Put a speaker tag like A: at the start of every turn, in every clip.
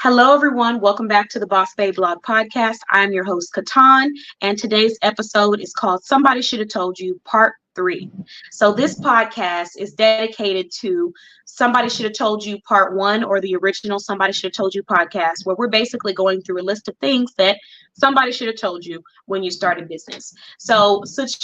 A: Hello, everyone. Welcome back to the Boss Babe Blog Podcast. I'm your host, KeTohn, and today's episode is called Somebody Should Have Told You, Part 3. So this podcast is dedicated to Somebody Should Have Told You, Part 1, or the original Somebody Should Have Told You podcast, where we're basically going through a list of things that somebody should have told you when you started business. So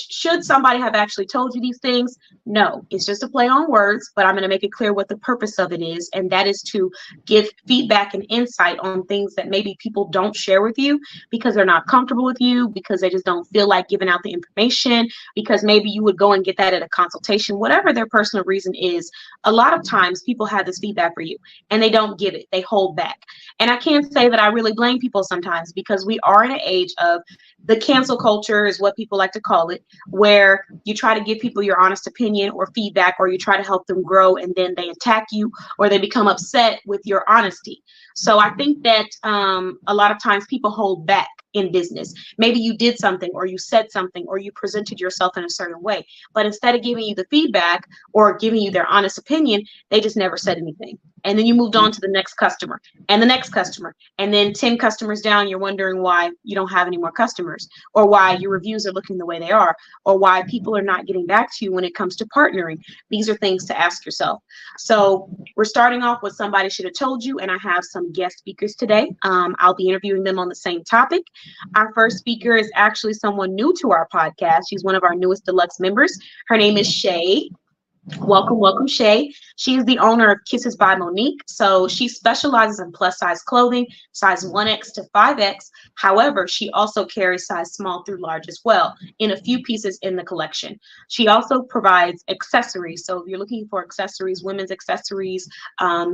A: should somebody have actually told you these things? No, it's just a play on words, but I'm going to make it clear what the purpose of it is, and that is to give feedback and insight on things that maybe people don't share with you because they're not comfortable with you, because they just don't feel like giving out the information, because maybe you would go and get that at a consultation, whatever their personal reason is. A lot of times people have this feedback for you and they don't give it, they hold back. And I can't say that I really blame people sometimes, because we are in an age of the cancel culture is what people like to call it, where you try to give people your honest opinion or feedback, or you try to help them grow, and then they attack you or they become upset with your honesty. So I think that a lot of times people hold back in business. Maybe you did something, or you said something, or you presented yourself in a certain way, but instead of giving you the feedback or giving you their honest opinion, they just never said anything. And then you moved on to the next customer and the next customer. And then 10 customers down, you're wondering why you don't have any more customers, or why your reviews are looking the way they are, or why people are not getting back to you when it comes to partnering. These are things to ask yourself. So we're starting off with Somebody Should Have Told You, and I have some guest speakers today. I'll be interviewing them on the same topic. Our first speaker is actually someone new to our podcast. She's one of our newest deluxe members. Her name is Shay. Welcome, Shay. She is the owner of Kisses by Monique. So she specializes in plus size clothing, size 1X to 5X. However, she also carries size small through large as well, in a few pieces in the collection. She also provides accessories. So if you're looking for accessories, women's accessories,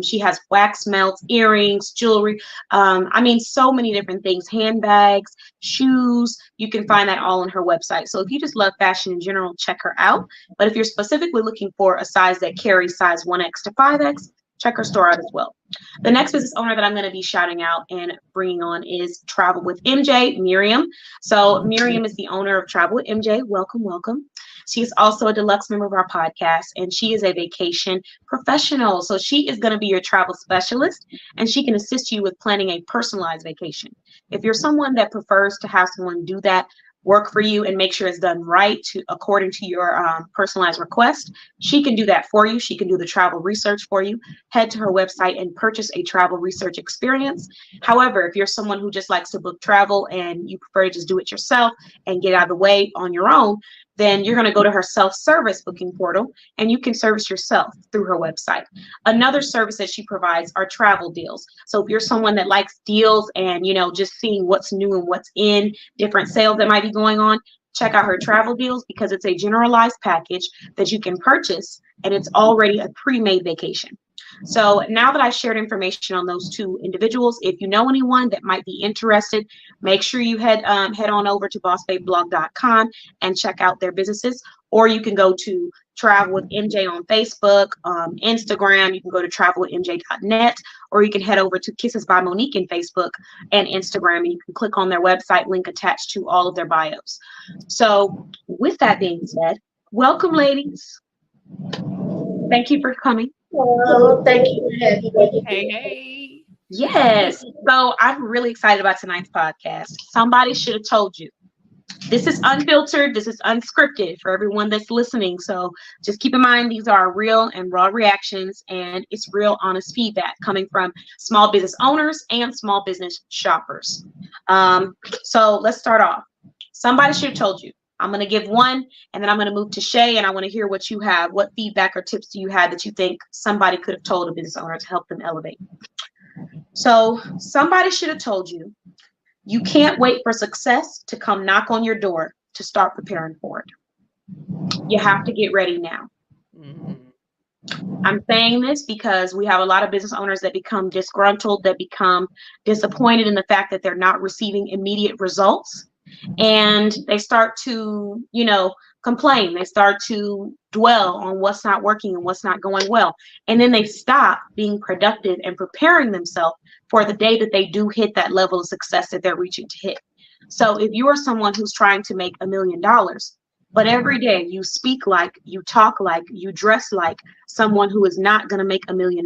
A: she has wax melts, earrings, jewelry. So many different things, handbags, shoes. You can find that all on her website. So if you just love fashion in general, check her out. But if you're specifically looking for a size that carries size 1X to 5X, check her store out as well. The next business owner that I'm going to be shouting out and bringing on is Travel with MJ, Miriam. So Miriam is the owner of Travel with MJ. Welcome. She's also a deluxe member of our podcast, and she is a vacation professional. So she is going to be your travel specialist, and she can assist you with planning a personalized vacation. If you're someone that prefers to have someone do that work for you and make sure it's done right according to your personalized request, she can do that for you. She can do the travel research for you. Head to her website and purchase a travel research experience. However, if you're someone who just likes to book travel and you prefer to just do it yourself and get out of the way on your own, then you're going to go to her self-service booking portal, and you can service yourself through her website. Another service that she provides are travel deals. So if you're someone that likes deals and, just seeing what's new and what's in, different sales that might be going on, check out her travel deals, because it's a generalized package that you can purchase, and it's already a pre-made vacation. So now that I shared information on those two individuals, if you know anyone that might be interested, make sure you head on over to bossbabeblog.com and check out their businesses. Or you can go to Travel with MJ on Facebook, Instagram. You can go to travelwithmj.net, or you can head over to Kisses by Monique in Facebook and Instagram, and you can click on their website link attached to all of their bios. So with that being said, welcome, ladies. Thank you for coming.
B: Oh, thank you for having me.
C: Hey.
A: Yes. So I'm really excited about tonight's podcast. Somebody should have told you. This is unfiltered. This is unscripted for everyone that's listening. So just keep in mind, these are real and raw reactions, and it's real honest feedback coming from small business owners and small business shoppers. So let's start off. Somebody should have told you. I'm going to give one, and then I'm going to move to Shay, and I want to hear what you have. What feedback or tips do you have that you think somebody could have told a business owner to help them elevate? So somebody should have told you, you can't wait for success to come knock on your door to start preparing for it. You have to get ready now. I'm saying this because we have a lot of business owners that become disgruntled, that become disappointed in the fact that they're not receiving immediate results. And they start to, complain. They start to dwell on what's not working and what's not going well. And then they stop being productive and preparing themselves for the day that they do hit that level of success that they're reaching to hit. So if you are someone who's trying to make $1 million, but every day you speak like, you talk like, you dress like someone who is not going to make $1 million,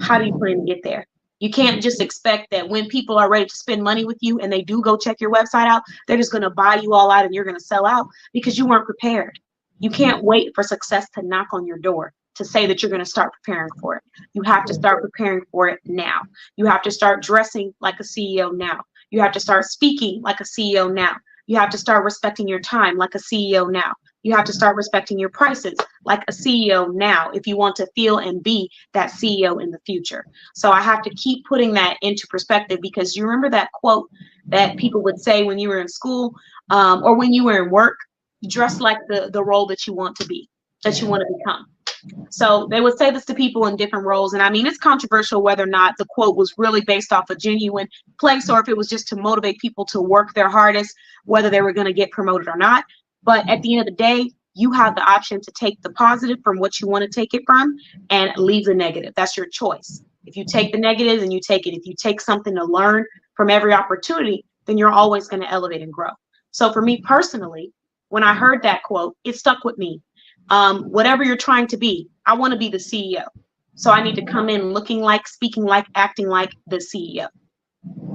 A: how do you plan to get there? You can't just expect that when people are ready to spend money with you and they do go check your website out, they're just going to buy you all out and you're going to sell out because you weren't prepared. You can't wait for success to knock on your door to say that you're going to start preparing for it. You have to start preparing for it now. You have to start dressing like a CEO now. You have to start speaking like a CEO now. You have to start respecting your time like a CEO now. You have to start respecting your prices like a CEO now if you want to feel and be that CEO in the future. So I have to keep putting that into perspective, because you remember that quote that people would say when you were in school or when you were in work, dress like the role that you want to be, that you want to become. So they would say this to people in different roles. And I mean, it's controversial whether or not the quote was really based off a genuine place or if it was just to motivate people to work their hardest, whether they were going to get promoted or not. But at the end of the day, you have the option to take the positive from what you want to take it from and leave the negative. That's your choice. If you take the negative, then you take it. If you take something to learn from every opportunity, then you're always going to elevate and grow. So for me personally, when I heard that quote, it stuck with me. Whatever you're trying to be, I want to be the CEO. So I need to come in looking like, speaking like, acting like the CEO.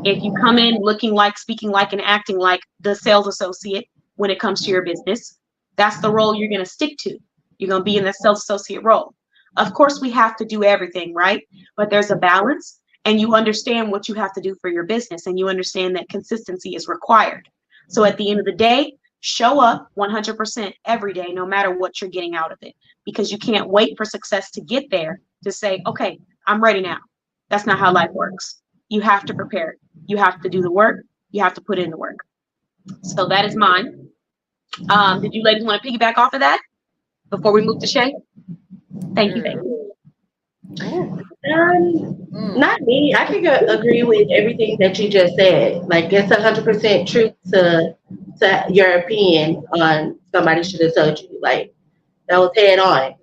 A: If you come in looking like, speaking like, and acting like the sales associate when it comes to your business, that's the role you're going to stick to. You're going to be in the sales associate role. Of course, we have to do everything, right? But there's a balance, and you understand what you have to do for your business, and you understand that consistency is required. So at the end of the day, show up 100% every day, no matter what you're getting out of it, because you can't wait for success to get there to say, okay, I'm ready now. That's not how life works. You have to prepare. You have to do the work. You have to put in the work. So that is mine. Did you ladies want to piggyback off of that before we move to Shay? Thank you. Thank you.
B: Not me. I can agree with everything that you just said. Like, it's 100% truth to your opinion on somebody should have told you. Like, that was head on.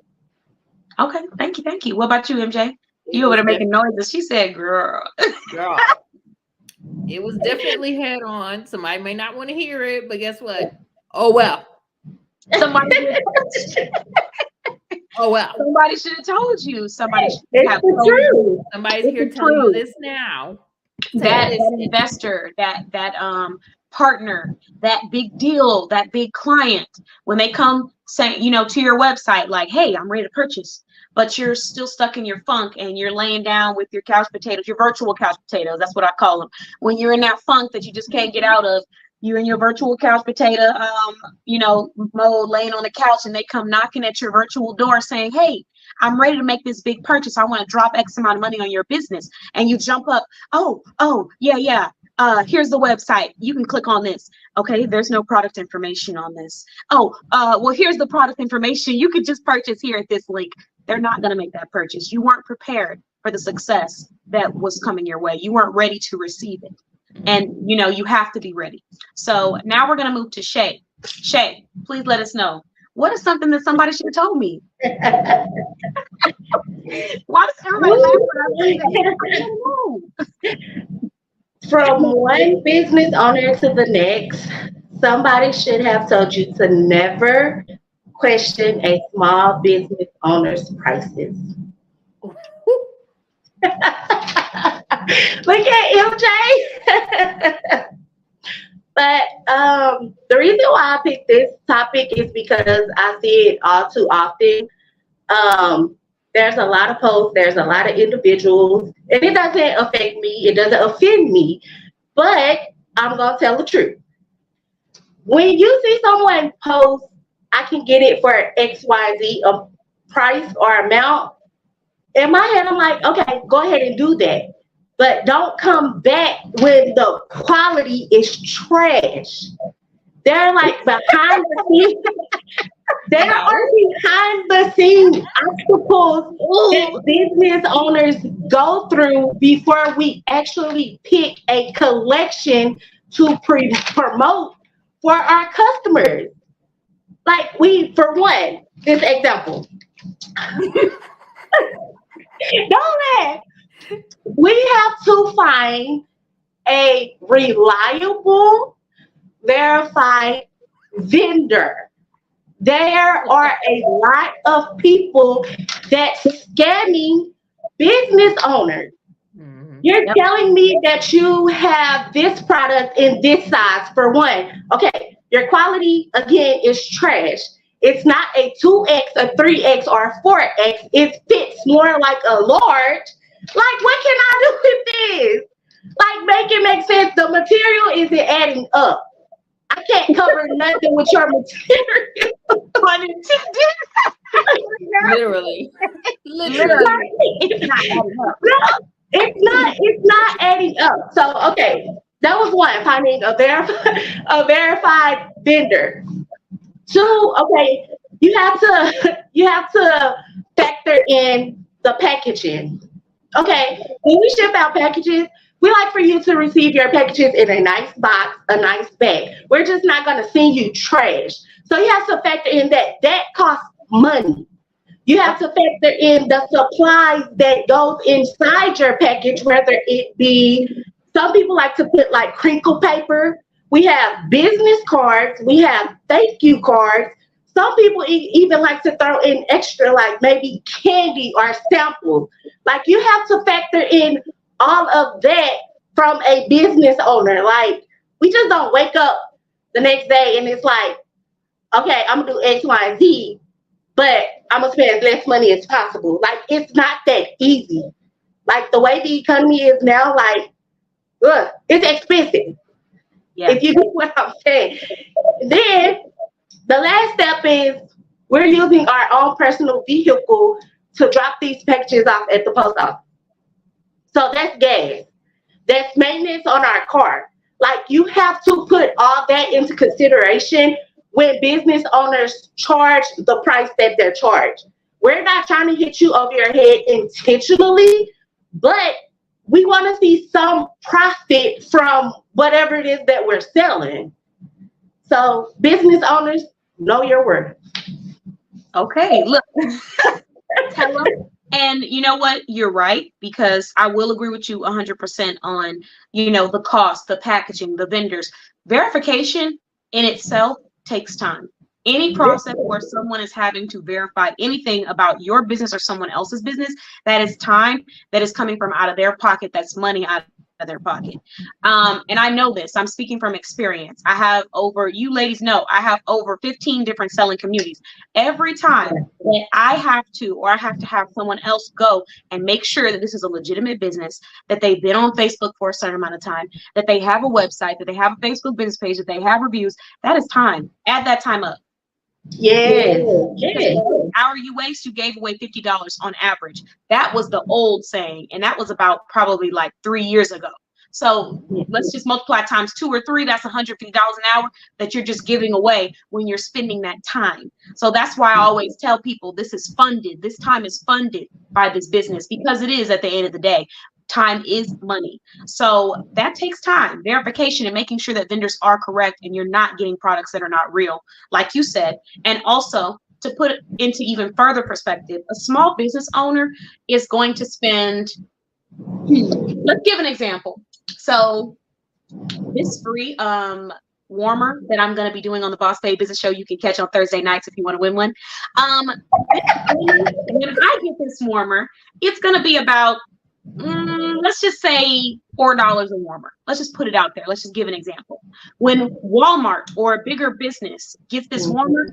A: Okay, thank you, thank you. What about you, MJ? You over there making noises. She said, girl.
C: Girl. It was definitely head on. Somebody may not want to hear it, but guess what? Oh well.
A: Somebody should have told you. Somebody should have told you.
C: Somebody's here telling you this now.
A: That investor, that partner, that big deal, that big client, when they come saying, to your website, like, hey, I'm ready to purchase, but you're still stuck in your funk and you're laying down with your couch potatoes, your virtual couch potatoes. That's what I call them. When you're in that funk that you just can't get out of, you're in your virtual couch potato, mode, laying on the couch, and they come knocking at your virtual door saying, hey, I'm ready to make this big purchase. I want to drop X amount of money on your business. And you jump up. Oh, yeah. Here's the website. You can click on this. Okay, there's no product information on this. Well, here's the product information. You could just purchase here at this link. They're not going to make that purchase. You weren't prepared for the success that was coming your way. You weren't ready to receive it. And, you have to be ready. So now we're going to move to Shay. Shay, please let us know. What is something that somebody should have told me? Why does everybody laugh when I say that?
B: From one business owner to the next, somebody should have told you to never question a small business owner's prices. Look at MJ. But the reason why I picked this topic is because I see it all too often. There's a lot of posts, there's a lot of individuals, and it doesn't affect me, it doesn't offend me, but I'm going to tell the truth. When you see someone post, I can get it for XYZ, a price or amount, in my head, I'm like, okay, go ahead and do that. But don't come back when the quality is trash. They're like behind the scenes. There are behind the scenes obstacles that business owners go through before we actually pick a collection to promote for our customers. Like, for one, this example. Don't laugh. We have to find a reliable, verified vendor. There are a lot of people that's scamming business owners. You're telling me that you have this product in this size for one. Okay, your quality again is trash. It's not a 2X, a 3X, or a 4X. It fits more like a large. Like, what can I do with this? Like, make it make sense. The material isn't adding up. I can't cover nothing with your material.
C: Literally.
B: It's not adding up. No, it's not adding up. So, okay, that was one, finding a verified vendor. Two, okay, you have to factor in the packaging. Okay, when we ship out packages, we like for you to receive your packages in a nice box, a nice bag. We're just not going to send you trash. So you have to factor in that costs money. You have to factor in the supplies that goes inside your package, whether it be, some people like to put like crinkle paper. We have business cards. We have thank you cards. Some people even like to throw in extra, like maybe candy or samples. Like, you have to factor in all of that from a business owner. Like, we just don't wake up the next day and it's like, okay, I'm gonna do X, Y, and Z, but I'm gonna spend as less money as possible. Like, it's not that easy. Like, the way the economy is now, like, it's expensive. Yeah. If you get what I'm saying. Then the last step is we're using our own personal vehicle to drop these packages off at the post office. So that's gas. That's maintenance on our car. Like, you have to put all that into consideration when business owners charge the price that they're charged. We're not trying to hit you over your head intentionally, but we want to see some profit from whatever it is that we're selling. So, business owners, know your worth.
A: Okay, look. Tell them. And you know what? You're right, because I will agree with you 100% on, the cost, the packaging, the vendors. Verification in itself takes time. Any process where someone is having to verify anything about your business or someone else's business, that is time that is coming from out of their pocket. That's money out of their pocket. And I know this. I'm speaking from experience. You ladies know, I have over 15 different selling communities. Every time that I have to have someone else go and make sure that this is a legitimate business, that they've been on Facebook for a certain amount of time, that they have a website, that they have a Facebook business page, that they have reviews, that is time. Add that time up.
B: Yes.
A: Hour you waste, you gave away $50 on average. That was the old saying, and that was about probably like 3 years ago. So let's just multiply times 2 or 3. That's $150 an hour that you're just giving away when you're spending that time. So that's why I always tell people this is funded. This time is funded by this business, because it is, at the end of the day. Time is money. So that takes time, verification, and making sure that vendors are correct and you're not getting products that are not real, like you said. And also, to put it into even further perspective, a small business owner is going to spend, let's give an example. So this free warmer that I'm going to be doing on the Boss Babe Business Show, you can catch on Thursday nights if you want to win one. When I get this warmer, it's going to be about, let's just say $4 a warmer. Let's just put it out there. Let's just give an example. When Walmart or a bigger business gets this warmer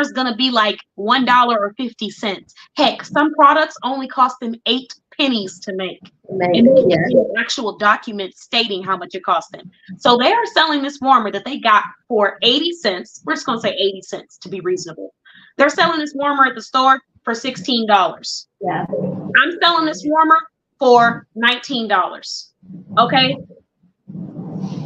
A: is going to be like $1 or 50 cents. Heck, some products only cost them 8 pennies to make. And an actual document stating how much it cost them. So they are selling this warmer that they got for 80 cents. We're just going to say 80 cents to be reasonable. They're selling this warmer at the store for $16.
B: Yeah.
A: I'm selling this warmer for $19. Okay,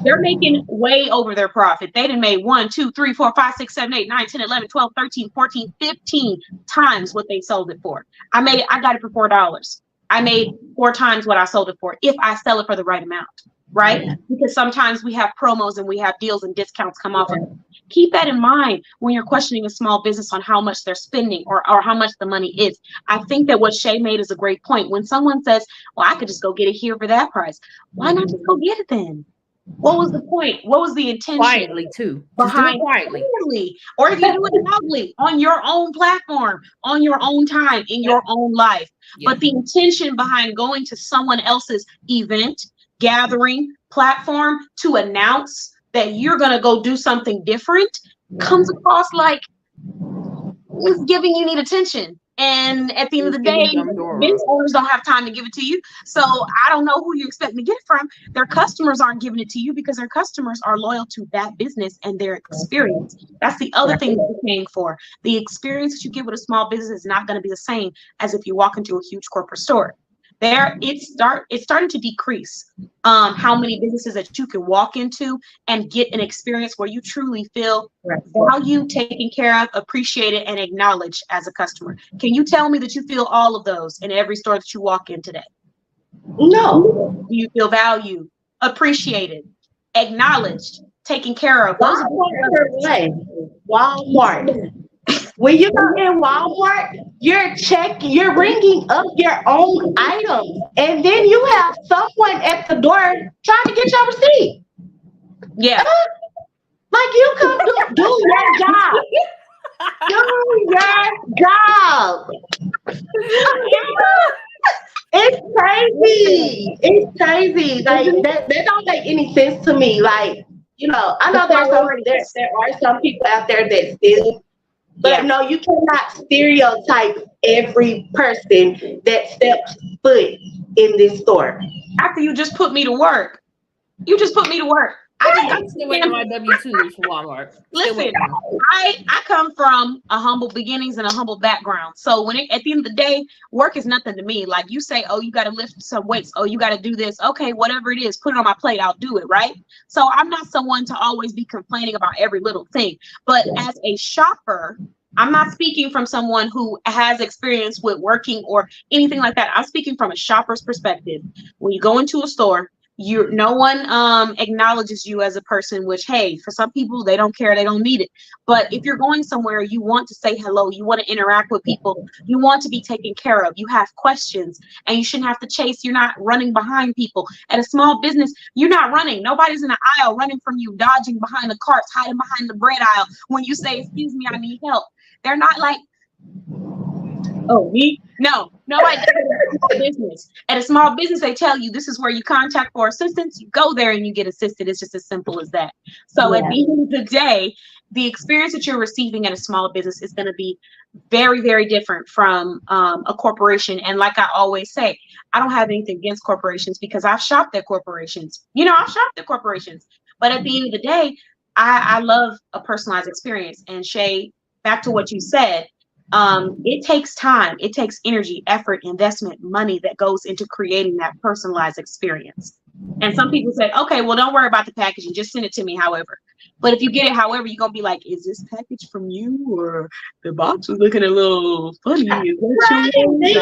A: they're making way over their profit. They done made 1, 2, 3, 4, 5, 6, 7, 8, 9, 10, 11, 12, 13, 14, 15 times what they sold it for. I got it for $4. I made 4 times what I sold it for if I sell it for the right amount, right? Yeah. Because sometimes we have promos and we have deals and discounts come off of it. Keep that in mind when you're questioning a small business on how much they're spending or how much the money is. I think that what Shay made is a great point. When someone says, well, I could just go get it here for that price. Why not just go get it then? What was the point? What was the intention?
C: Quietly too. Just do it quietly.
A: Or if you do it loudly on your own platform, on your own time, in your own life.
C: Yeah.
A: But the intention behind going to someone else's event, gathering, platform to announce that you're going to go do something different comes across like it's giving you need attention. And at the end of the day, business owners don't have time to give it to you. So I don't know who you expect to get it from. Their customers aren't giving it to you because their customers are loyal to that business and their experience. That's the other thing that you're paying for. The experience that you get with a small business is not going to be the same as if you walk into a huge corporate store. It's starting to decrease how many businesses that you can walk into and get an experience where you truly feel valued, taken care of, appreciated, and acknowledged as a customer. Can you tell me that you feel all of those in every store that you walk in today?
B: No.
A: Do you feel valued, appreciated, acknowledged, taken care of?
B: Walmart. When you go in Walmart, you're ringing up your own items, and then you have someone at the door trying to get your receipt.
A: Yeah.
B: Like you come do your job. Do your job. It's crazy. It's crazy. Like that don't make any sense to me. Like, you know, I know there are some people out there that still. But no, you cannot stereotype every person that steps foot in this store.
A: After you just put me to work. You just put me to work.
C: I'm still waiting on my W-2s for Walmart.
A: Listen, I come from a humble beginnings and a humble background. So when at the end of the day, work is nothing to me. Like you say, oh, you got to lift some weights. Oh, you got to do this. Okay, whatever it is, put it on my plate. I'll do it. Right. So I'm not someone to always be complaining about every little thing. But as a shopper, I'm not speaking from someone who has experience with working or anything like that. I'm speaking from a shopper's perspective. When you go into a store, no one acknowledges you as a person, which, hey, for some people, they don't care, they don't need it. But if you're going somewhere, you want to say hello, you want to interact with people, you want to be taken care of, you have questions, and you shouldn't have to chase. You're not running behind people. At a small business, you're not running. Nobody's in the aisle running from you, dodging behind the carts, hiding behind the bread aisle when you say, excuse me, I need help. They're not like, oh, me? No, I don't. Business. At a small business, they tell you this is where you contact for assistance. You go there and you get assisted. It's just as simple as that. So at the end of the day, the experience that you're receiving at a small business is going to be very, very different from a corporation. And like I always say, I don't have anything against corporations because I've shopped at corporations. You know, I've shopped at corporations. But at the end of the day, I love a personalized experience. And Shay, back to what you said, it takes time, it takes energy, effort, investment, money that goes into creating that personalized experience. And some people say, okay, well, don't worry about the packaging, just send it to me however. But if you get it however, you're gonna be like, is this package from you, or the box was looking a little funny?
B: Then you're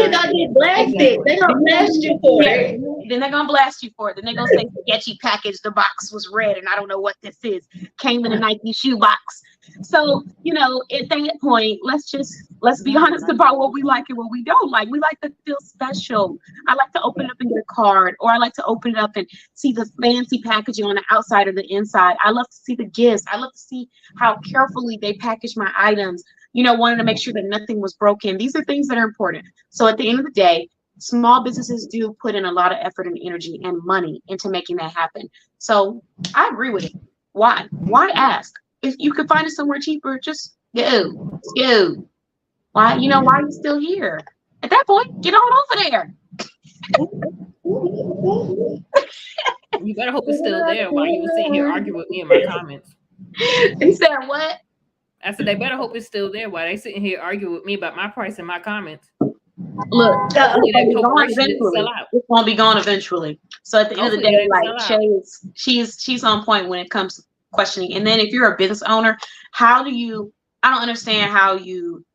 B: gonna get blasted. They're gonna blast you for it.
A: Then they're gonna blast you for it. Then they're gonna say sketchy package, the box was red and I don't know what this is. Came in a Nike shoe box. So, you know, at that point, let's be honest about what we like and what we don't like. We like to feel special. I like to open it up and get a card, or I like to open it up and see the fancy packaging on the outside or the inside. I love to see the gifts. I love to see how carefully they package my items, you know, wanting to make sure that nothing was broken. These are things that are important. So at the end of the day, small businesses do put in a lot of effort and energy and money into making that happen. So I agree with it. Why? Why ask? If you could find it somewhere cheaper, just go. Why? You know, why are you still here? At that point, get on over there.
C: You better hope it's still there while you were sitting here arguing with me in my comments.
A: You said what?
C: I said they better hope it's still there while they sitting here arguing with me about my price and my comments.
A: Look, it's gonna be gone eventually. So at the end of the day, like she's on point when it comes to questioning. And then if you're a business owner, I don't understand how you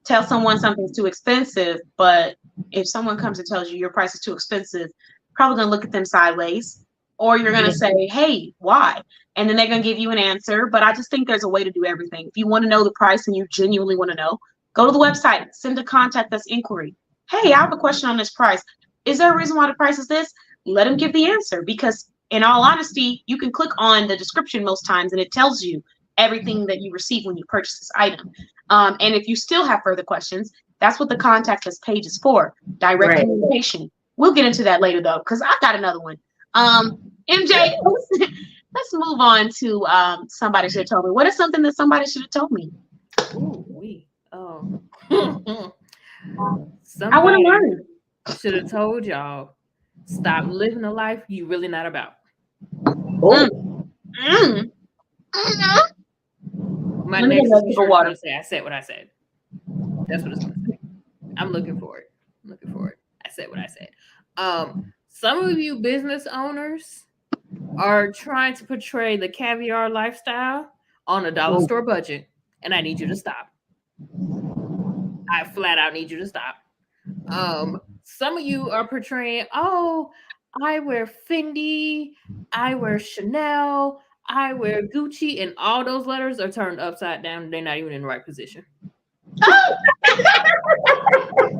A: tell someone something's too expensive, but if someone comes and tells you your price is too expensive, probably gonna look at them sideways, or you're gonna say, hey, why? And then they're gonna give you an answer. But I just think there's a way to do everything. If you want to know the price and you genuinely want to know, go to the website, send a contact us inquiry. Hey, I have a question on this price. Is there a reason why the price is this? Let them give the answer, because in all honesty, you can click on the description most times and it tells you everything that you receive when you purchase this item. And if you still have further questions, that's what the contact us page is for, direct communication. We'll get into that later though, because I got another one. MJ, let's move on to somebody should have told me. What is something that somebody should have told me? I want to learn.
C: Should have told y'all, stop living a life you really not about. My next t-shirt water. Say, I said what I said. That's what it's going to say. I'm looking for it. I said what I said. Some of you business owners are trying to portray the caviar lifestyle on a dollar store budget, and I need you to stop. I flat out need you to stop. Some of you are portraying, oh, I wear Fendi, I wear Chanel, I wear Gucci, and all those letters are turned upside down. They're not even in the right position.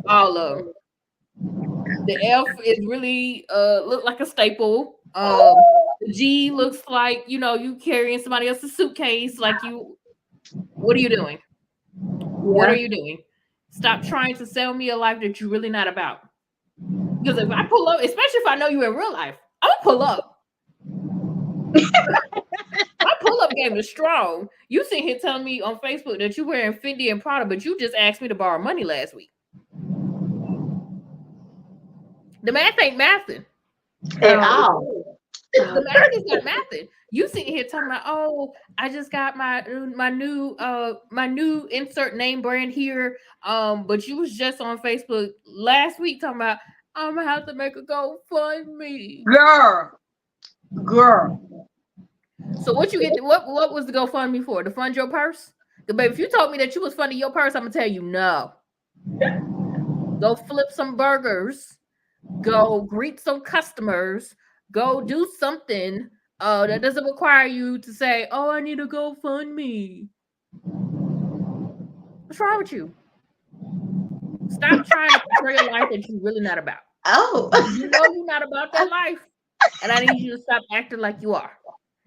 C: All of them. The F is really look like a staple. The G looks like, you carrying somebody else's suitcase. Like what are you doing? What are you doing? Stop trying to sell me a life that you're really not about. Because if I pull up, especially if I know you in real life, I'm gonna pull up. My pull-up game is strong. You sit here telling me on Facebook that you're wearing Fendi and Prada, but you just asked me to borrow money last week. The math ain't mathing
B: at all.
C: The math is not mathing. You sitting here talking about, oh, I just got my new insert name brand here. But you was just on Facebook last week talking about, I'm gonna have to make a GoFundMe.
A: Girl. So
C: what you get? What was the GoFundMe for? To fund your purse? Baby, if you told me that you was funding your purse, I'm gonna tell you no. Go flip some burgers. Go greet some customers. Go do something that doesn't require you to say, "Oh, I need a GoFundMe." What's wrong with you? Stop trying to portray a life that you're really not about.
B: Oh,
C: you know you're not about that life, and I need you to stop acting like you are.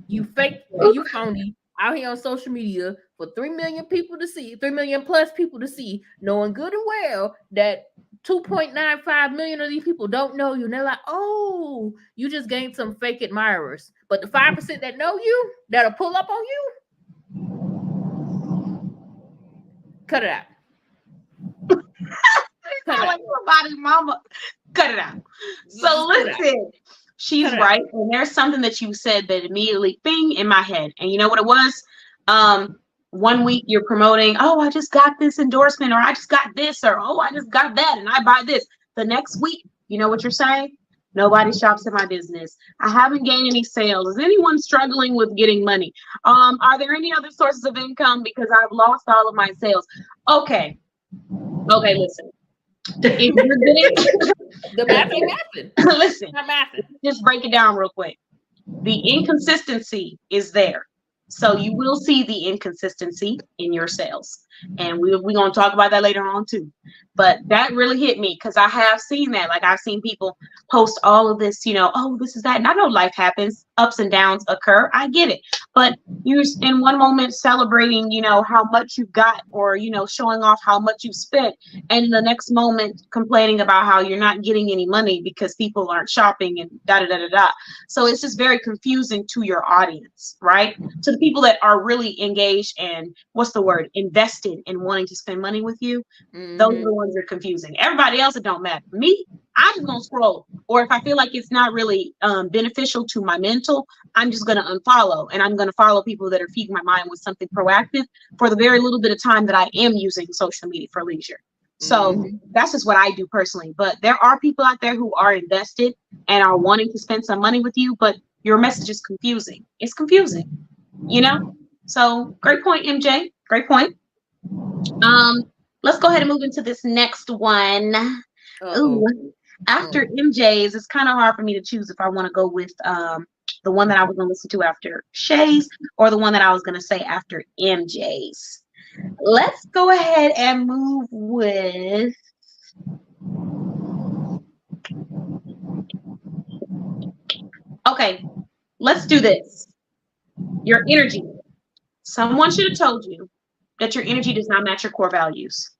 C: You fake, you phony out here on social media for 3 million people to see, 3 million plus people to see, knowing good and well that 2.95 million of these people don't know you. And they're like, oh, you just gained some fake admirers. But the 5% that know you, that'll pull up on you, cut it out.
A: Like somebody's mama. Cut it out. So listen. She's right. And there's something that you said that immediately bing in my head. And you know what it was? 1 week you're promoting, oh, I just got this endorsement, or I just got this, or oh, I just got that, and I buy this. The next week, you know what you're saying? Nobody shops in my business. I haven't gained any sales. Is anyone struggling with getting money? Are there any other sources of income because I've lost all of my sales? Okay, listen. If you're getting
C: the math ain't mathing.
A: Listen, not mathing. Just break it down real quick. The inconsistency is there. So you will see the inconsistency in your sales. And we're going to talk about that later on too. But that really hit me because I have seen that. Like I've seen people post all of this, oh, this is that. And I know life happens. Ups and downs occur. I get it. But you're in one moment celebrating, how much you got, or, showing off how much you spent. And in the next moment complaining about how you're not getting any money because people aren't shopping and da-da-da-da-da. So it's just very confusing to your audience, right? To the people that are really engaged and invested in wanting to spend money with you. Mm-hmm. Those are the ones that are confusing. Everybody else, it don't matter. Me, I'm just gonna scroll. Or if I feel like it's not really beneficial to my mental, I'm just gonna unfollow, and I'm gonna follow people that are feeding my mind with something proactive for the very little bit of time that I am using social media for leisure. So that's just what I do personally. But there are people out there who are invested and are wanting to spend some money with you, but your message is confusing. It's confusing, So great point, MJ. Great point. Let's go ahead and move into this next one. Ooh, after MJ's, it's kind of hard for me to choose if I want to go with the one that I was going to listen to after Shay's or the one that I was going to say after MJ's. Let's go ahead and move with okay. let's do this. Your energy. Someone should have told you that your energy does not match your core values.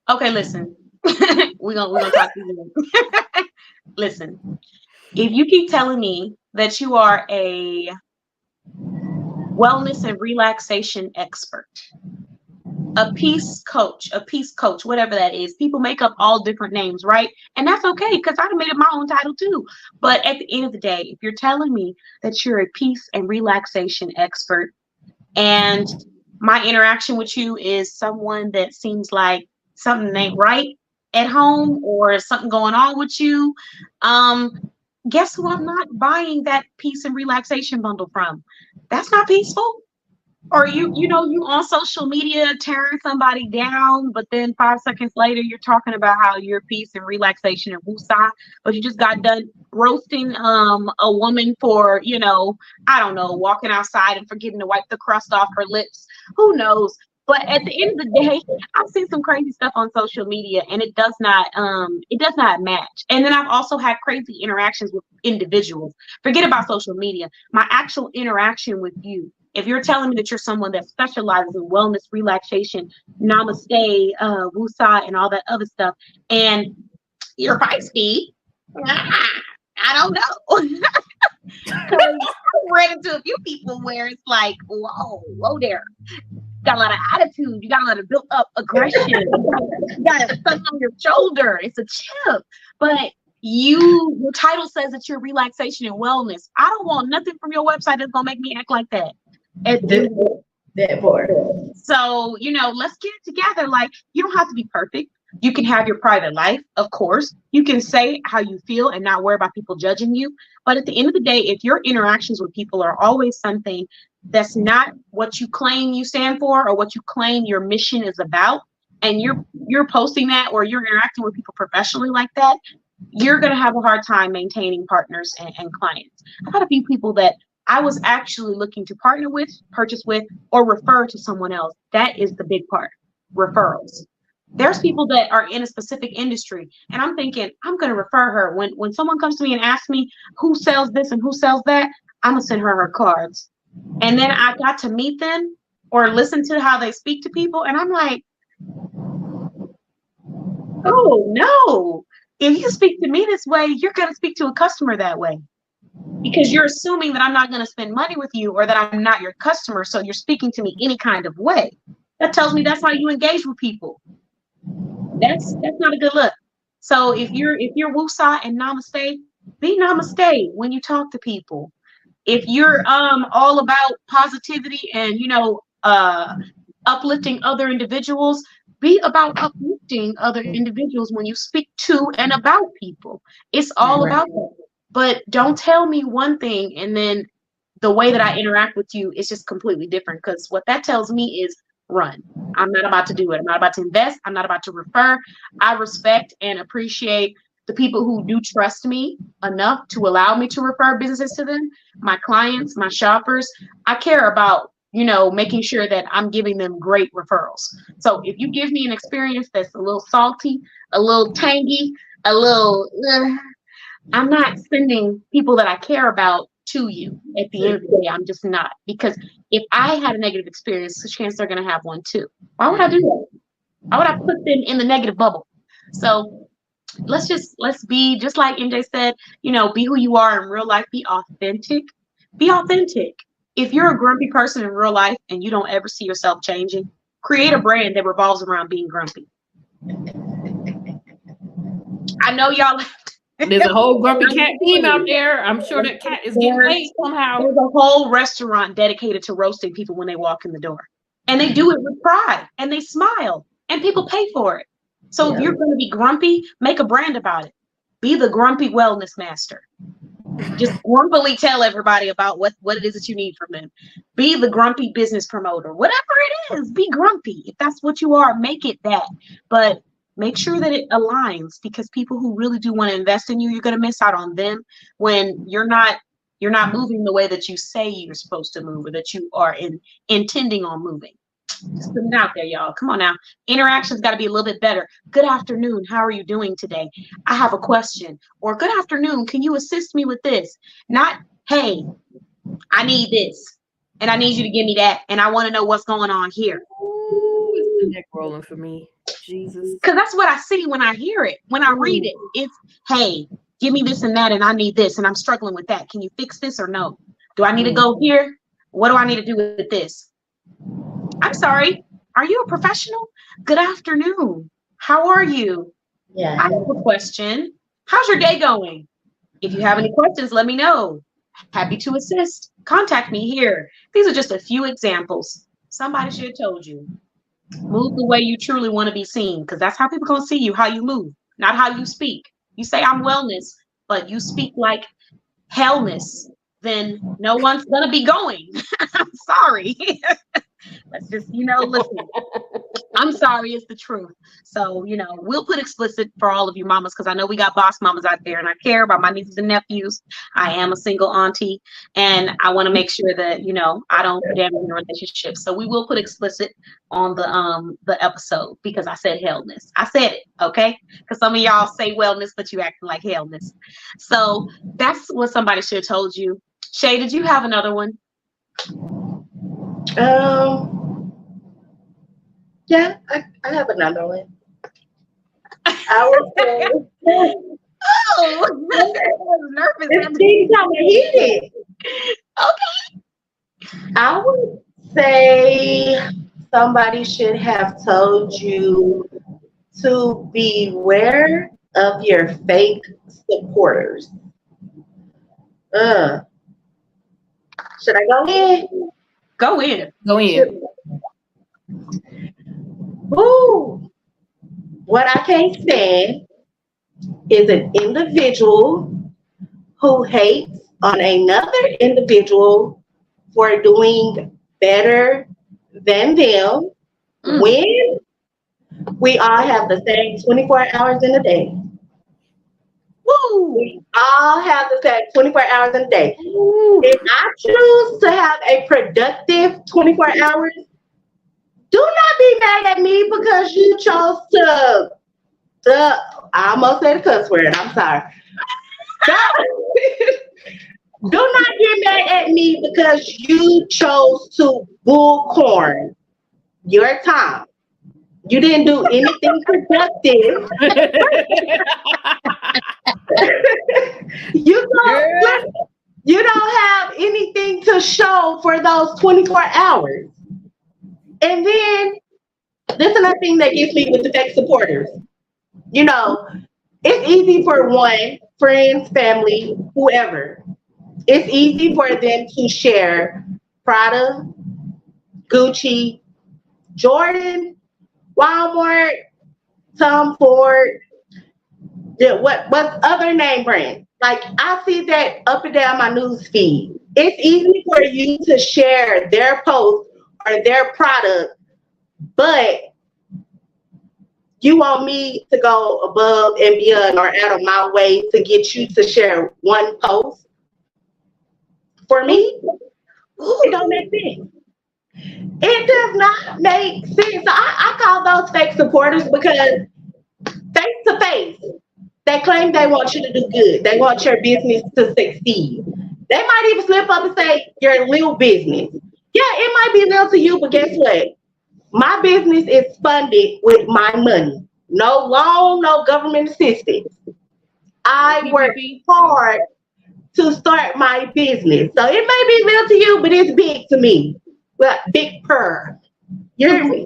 A: Okay, listen. we're gonna talk to you. Listen, if you keep telling me that you are a wellness and relaxation expert, a peace coach, whatever that is, people make up all different names, right? And that's okay, because I made up my own title too. But at the end of the day, if you're telling me that you're a peace and relaxation expert, and my interaction with you is someone that seems like something ain't right at home or something going on with you, guess who I'm not buying that peace and relaxation bundle from? That's not peaceful. Or you on social media tearing somebody down, but then 5 seconds later you're talking about how you're peace and relaxation and woosah, but you just got done roasting a woman for, I don't know, walking outside and forgetting to wipe the crust off her lips. Who knows? But at the end of the day, I've seen some crazy stuff on social media, and it does not match. And then I've also had crazy interactions with individuals. Forget about social media. My actual interaction with you. If you're telling me that you're someone that specializes in wellness, relaxation, namaste, woosah, and all that other stuff, and you're feisty, I don't know. I ran into a few people where it's like, whoa there. You got a lot of attitude. You got a lot of built up aggression. You got something on your shoulder. It's a chip. But your title says that you're relaxation and wellness. I don't want nothing from your website that's gonna make me act like that.
B: That part.
A: So, let's get it together. Like, you don't have to be perfect. You can have your private life, of course. You can say how you feel and not worry about people judging you. But at the end of the day, if your interactions with people are always something that's not what you claim you stand for or what you claim your mission is about, and you're posting that or you're interacting with people professionally like that, you're going to have a hard time maintaining partners and clients. I've had a few people that I was actually looking to partner with, purchase with, or refer to someone else. That is the big part, referrals. There's people that are in a specific industry, and I'm thinking, I'm going to refer her. When someone comes to me and asks me who sells this and who sells that, I'm going to send her cards. And then I got to meet them or listen to how they speak to people, and I'm like, oh, no. If you speak to me this way, you're going to speak to a customer that way. Because you're assuming that I'm not going to spend money with you or that I'm not your customer. So you're speaking to me any kind of way. That tells me that's how you engage with people. That's not a good look. So if you're woosah and namaste, be namaste when you talk to people. If you're all about positivity and uplifting other individuals, be about uplifting other individuals when you speak to and about people. It's all about that. But don't tell me one thing and then the way that I interact with you is just completely different, because what that tells me is run. I'm not about to do it. I'm not about to invest. I'm not about to refer. I respect and appreciate the people who do trust me enough to allow me to refer businesses to them, my clients, my shoppers. I care about, making sure that I'm giving them great referrals. So if you give me an experience that's a little salty, a little tangy, a little... I'm not sending people that I care about to you. At the end of the day, I'm just not. Because if I had a negative experience, the chance they're going to have one too. Why would I do that? Why would I put them in the negative bubble? So let's be, just like MJ said, be who you are in real life. Be authentic. Be authentic. If you're a grumpy person in real life and you don't ever see yourself changing, create a brand that revolves around being grumpy. I know y'all...
C: There's a whole grumpy cat team out there. I'm sure that cat is getting paid somehow.
A: There's a whole restaurant dedicated to roasting people when they walk in the door. And they do it with pride. And they smile. And people pay for it. So if you're going to be grumpy, make a brand about it. Be the grumpy wellness master. Just grumpily tell everybody about what it is that you need from them. Be the grumpy business promoter. Whatever it is, be grumpy. If that's what you are, make it that. But make sure that it aligns, because people who really do want to invest in you, you're going to miss out on them when you're not moving the way that you say you're supposed to move or that you are intending on moving. Just putting it out there, y'all. Come on now. Interaction's got to be a little bit better. Good afternoon. How are you doing today? I have a question. Or good afternoon. Can you assist me with this? Not, hey, I need this. And I need you to give me that. And I want to know what's going on here.
C: Ooh, it's the neck rolling for me. Jesus.
A: Because that's what I see when I hear it. When I read it, it's, hey, give me this and that. And I need this. And I'm struggling with that. Can you fix this or no? Do I need to go here? What do I need to do with this? I'm sorry. Are you a professional? Good afternoon. How are you?
B: Yeah.
A: I have a question. How's your day going? If you have any questions, let me know. Happy to assist. Contact me here. These are just a few examples. Somebody should have told you. Move the way you truly want to be seen, because that's how people gonna see you, how you move, not how you speak. You say I'm wellness, but you speak like hellness, then no one's gonna be going. I'm sorry. Let's just, listen. I'm sorry, it's the truth. So, we'll put explicit for all of you mamas, because I know we got boss mamas out there, and I care about my nieces and nephews. I am a single auntie, and I want to make sure that, I don't damage the relationship. So we will put explicit on the episode, because I said hellness. I said it, okay? Because some of y'all say wellness, but you acting like hellness. So that's what somebody should have told you. Shay, did you have another one?
B: Yeah, I have another one. I would say,
A: Oh, I was nervous.
B: it's being kind of heated.
A: Okay.
B: I would say somebody should have told you to beware of your fake supporters. Should I go in?
A: Go in.
C: Go in.
B: Ooh. What I can't stand is an individual who hates on another individual for doing better than them when we all have the same 24 hours in a day.
A: Woo!
B: We all have the same 24 hours in a day.
C: Ooh.
B: If I choose to have a productive 24 hours, do not be mad at me because you chose to, I almost said a cuss word, I'm sorry. Do not get mad at me because you chose to bullcorn your time. You didn't do anything productive. You don't have anything to show for those 24 hours. And then this is another thing that gets me with the fake supporters. It's easy for one, friends, family, whoever. It's easy for them to share Prada, Gucci, Jordan, Walmart, Tom Ford, what's other name brands? Like, I see that up and down my news feed. It's easy for you to share their post or their product, but you want me to go above and beyond or out of my way to get you to share one post? For me, it don't make sense. It does not make sense. So I call those fake supporters because face to face, they claim they want you to do good. They want your business to succeed. They might even slip up and say your little business. Yeah, it might be little to you, but guess what? My business is funded with my money. No loan, no government assistance. I work hard to start my business. So it may be little to you, but it's big to me. Well, big purr. You hear me?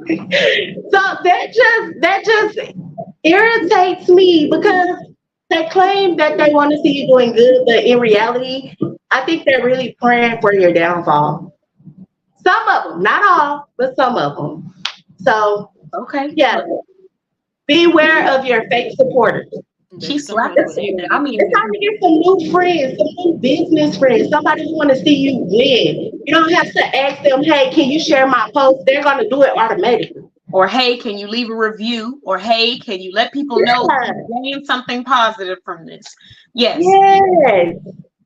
B: So that just irritates me because they claim that they want to see you doing good, but in reality, I think they're really praying for your downfall. Some of them, not all, but some of them. So,
A: okay,
B: yeah, beware of your fake supporters.
A: She slapped us. I mean,
B: it's time to get some new friends, some new business friends, somebody who want to see you win. You don't have to ask them, hey, can you share my post? They're going to do it automatically.
A: Or, hey, can you leave a review? Or, hey, can you let people know you gain something positive from this? Yes.
B: Yes.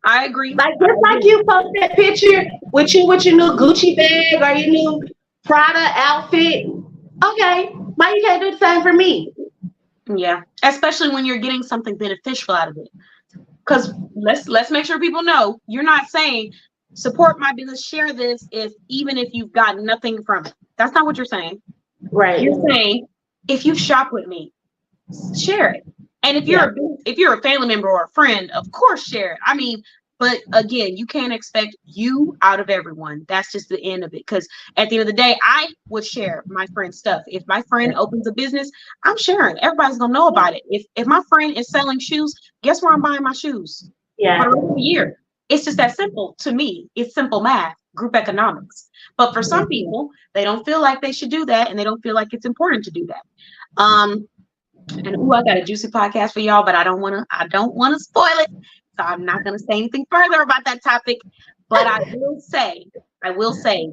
A: I agree.
B: Like just like you post that picture with you with your new Gucci bag or your new Prada outfit. Okay, why you can't do the same for me?
A: Yeah, especially when you're getting something beneficial out of it. Because let's make sure people know you're not saying support my business, share this even if you've got nothing from it. That's not what you're saying.
B: Right.
A: You're saying if you shop with me, share it. And if you're a family member or a friend, of course share it. I mean, but again, you can't expect you out of everyone. That's just the end of it. Because at the end of the day, I would share my friend's stuff. If my friend opens a business, I'm sharing. Everybody's gonna know about it. If my friend is selling shoes, guess where I'm buying my shoes?
B: Yeah.
A: For the rest of the year. It's just that simple to me. It's simple math, group economics. But for some people, they don't feel like they should do that, and they don't feel like it's important to do that. And I got a juicy podcast for y'all, but I don't want to spoil it. So I'm not going to say anything further about that topic, but I will say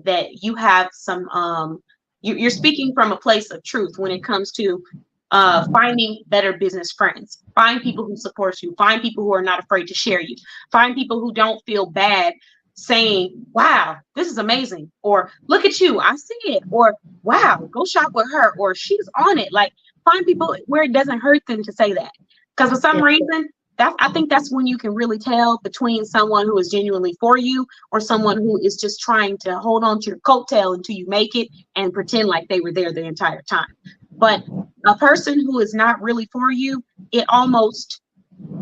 A: that you have some, you're speaking from a place of truth when it comes to finding better business friends, find people who support you, find people who are not afraid to share you, find people who don't feel bad saying, wow, this is amazing, or look at you, I see it, or wow, go shop with her, or she's on it. Like, find people where it doesn't hurt them to say that. Because for some reason, I think that's when you can really tell between someone who is genuinely for you or someone who is just trying to hold on to your coattail until you make it and pretend like they were there the entire time. But a person who is not really for you, it almost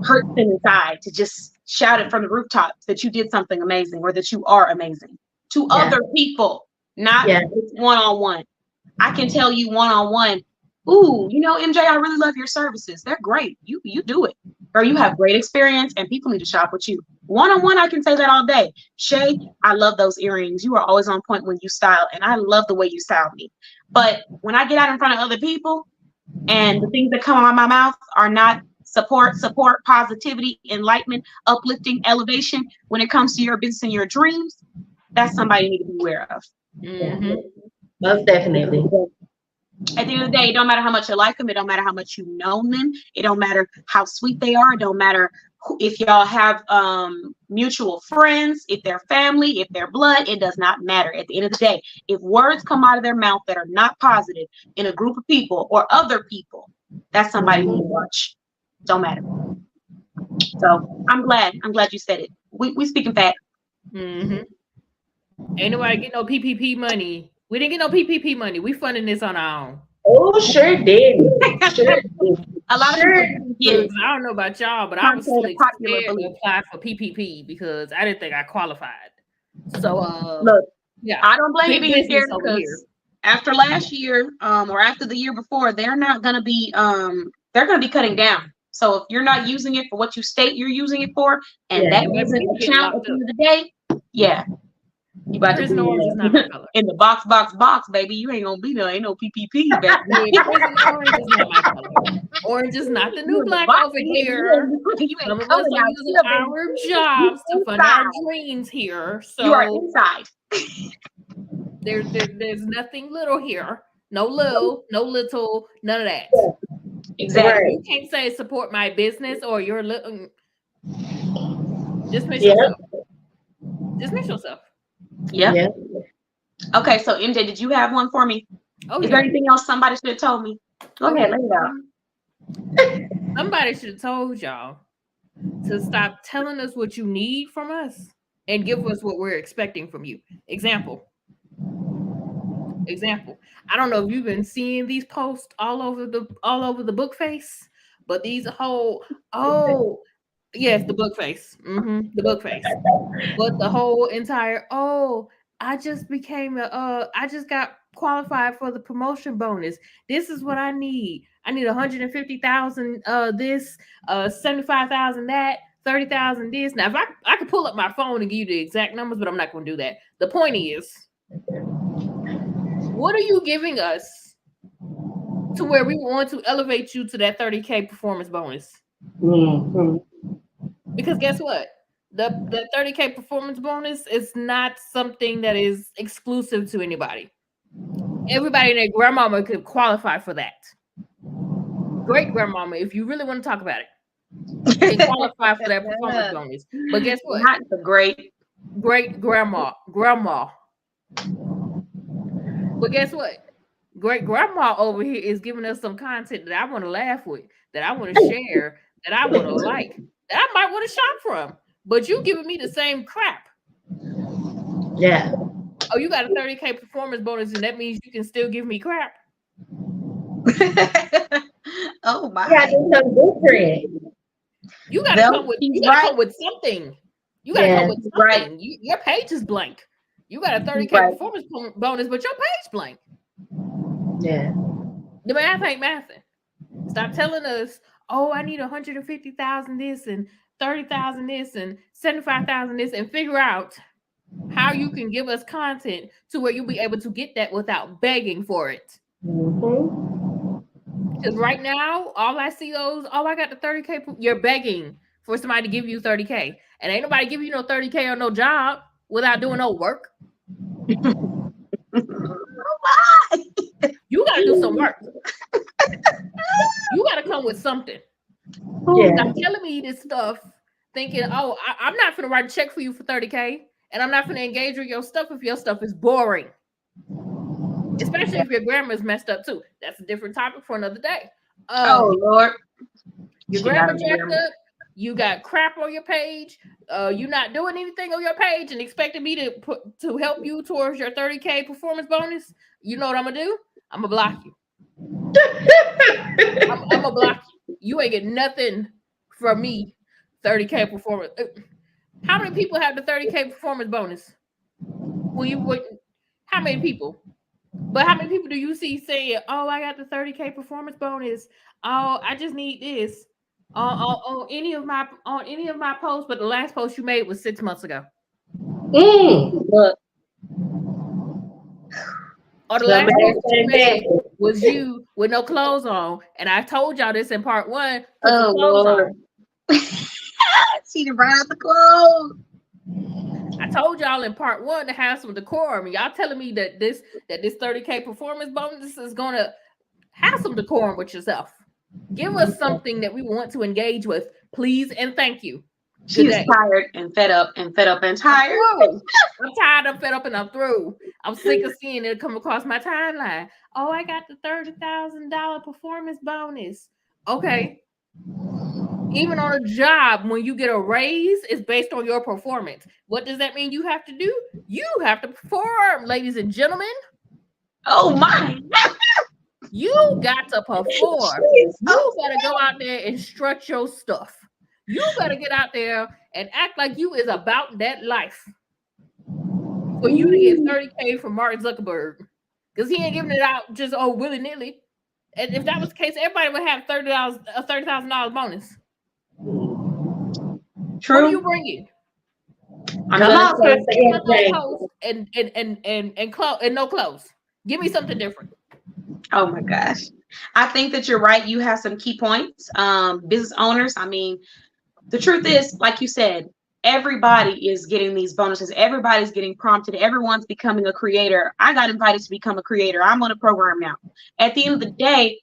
A: hurts them inside to just shout it from the rooftops that you did something amazing or that you are amazing to other people, not one-on-one. I can tell you one-on-one, ooh, you know, MJ, I really love your services. They're great. You do it. Or you have great experience and people need to shop with you. One-on-one, I can say that all day. Shay, I love those earrings. You are always on point when you style, and I love the way you style me. But when I get out in front of other people and the things that come out of my mouth are not support, positivity, enlightenment, uplifting, elevation, when it comes to your business and your dreams, that's somebody you need to be aware of.
B: Mm-hmm. Most definitely.
A: At the end of the day, it don't matter how much you like them. It don't matter how much you know them. It don't matter how sweet they are. It don't matter if y'all have mutual friends, if they're family, if they're blood. It does not matter. At the end of the day, if words come out of their mouth that are not positive in a group of people or other people, that's somebody you watch. Don't matter. So I'm glad you said it. We speaking fact.
C: Mm-hmm. Ain't nobody get no PPP money. We didn't get no PPP money. We funding this on our own.
B: Oh, sure did. Sure did.
A: A lot of people get.
C: I don't know about y'all, but I was really scared to apply for PPP because I didn't think I qualified. So
A: look,
C: yeah,
A: I don't blame you being scared because after last year, or after the year before, they're gonna be cutting down. So if you're not using it for what you state you're using it for, and that doesn't count at the end of the day, you about to be in the box, baby. You ain't gonna be there. Ain't no PPP, baby.
C: Orange is not my color. Orange is not the new black over here. Some of us are using our jobs to fund our dreams here. So
A: you are inside.
C: There's nothing little here. No little, none of that.
A: Exactly.
C: You can't say support my business or your little. Dismiss yourself. Dismiss yourself.
A: Yeah. Okay, so MJ, did you have one for me? Is there anything else somebody should have told me? Go ahead, let it out.
C: Somebody should have told y'all to stop telling us what you need from us and give us what we're expecting from you. Example. I don't know if you've been seeing these posts all over the book face, but these whole yes, the book face. The book face. But the whole entire I just got qualified for the promotion bonus. This is what I need. I need 150,000 this, 75,000 that, 30,000 this. Now, if I could pull up my phone and give you the exact numbers, but I'm not going to do that. The point is, what are you giving us to where we want to elevate you to that 30K performance bonus?
B: Mm-hmm.
C: Because guess what? The 30K performance bonus is not something that is exclusive to anybody. Everybody and their grandmama could qualify for that. Great grandmama, if you really want to talk about it. can qualify for that performance bonus. But guess what?
A: Not the great
C: grandma. But guess what? Great grandma over here is giving us some content that I want to laugh with, that I want to share, that I want to like, that I might want to shop from. But you giving me the same crap.
B: Yeah.
C: Oh, you got a 30K performance bonus, and that means you can still give me crap.
A: Oh my!
B: Yeah, something different.
C: You gotta come with something. You gotta come with something.
A: Right.
C: Your page is blank. You got a 30K performance bonus, but your page blank.
B: Yeah.
C: The math ain't mathing. Stop telling us, oh, I need 150,000 this and 30,000 this and 75,000 this, and figure out how you can give us content to where you'll be able to get that without begging for it. Because right now, all I got the 30K, you're begging for somebody to give you 30K. And ain't nobody give you no 30K or no job without doing no work. You got to do some work. You got to come with something.
B: Yeah.
C: Stop telling me this stuff thinking, oh, I'm not going to write a check for you for 30K. And I'm not going to engage with your stuff if your stuff is boring. Especially if your grammar is messed up too. That's a different topic for another day.
A: Oh Lord,
C: your grammar jacked up. You got crap on your page. You're not doing anything on your page and expecting me to help you towards your 30K performance bonus. You know what I'm gonna do? I'm gonna block you. I'm gonna block you. You ain't get nothing from me. 30K performance. How many people have the 30K performance bonus? How many people? But how many people do you see saying, "Oh, I got the 30K performance bonus. Oh, I just need this." On any of my posts, but the last post you made was 6 months ago.
A: Look.
C: Or the last post you made was you with no clothes on, and I told y'all this in part 1.
A: Oh Lord. See the right out the clothes.
C: I told y'all in part 1 to have some decorum. Y'all telling me that this 30K performance bonus is gonna have some decorum with yourself. Give us something that we want to engage with, please and thank you.
A: She's tired and fed up and tired.
C: I'm tired, I'm fed up, and I'm through. I'm sick of seeing it come across my timeline. Oh, I got the $30,000 performance bonus. Okay. Even on a job, when you get a raise, it's based on your performance. What does that mean you have to do? You have to perform, ladies and gentlemen.
A: Oh my.
C: You got to perform. You better go out there and strut your stuff. You better get out there and act like you is about that life. For you to get 30K from Mark Zuckerberg. Because he ain't giving it out just willy-nilly. And if that was the case, everybody would have $30,000 bonus.
A: True.
C: What do you bring in?
A: I'm gonna
C: and no clothes. Give me something different.
A: Oh my gosh. I think that you're right. You have some key points. Business owners, I mean, the truth is, like you said, everybody is getting these bonuses. Everybody's getting prompted. Everyone's becoming a creator. I got invited to become a creator. I'm on a program now. At the end of the day,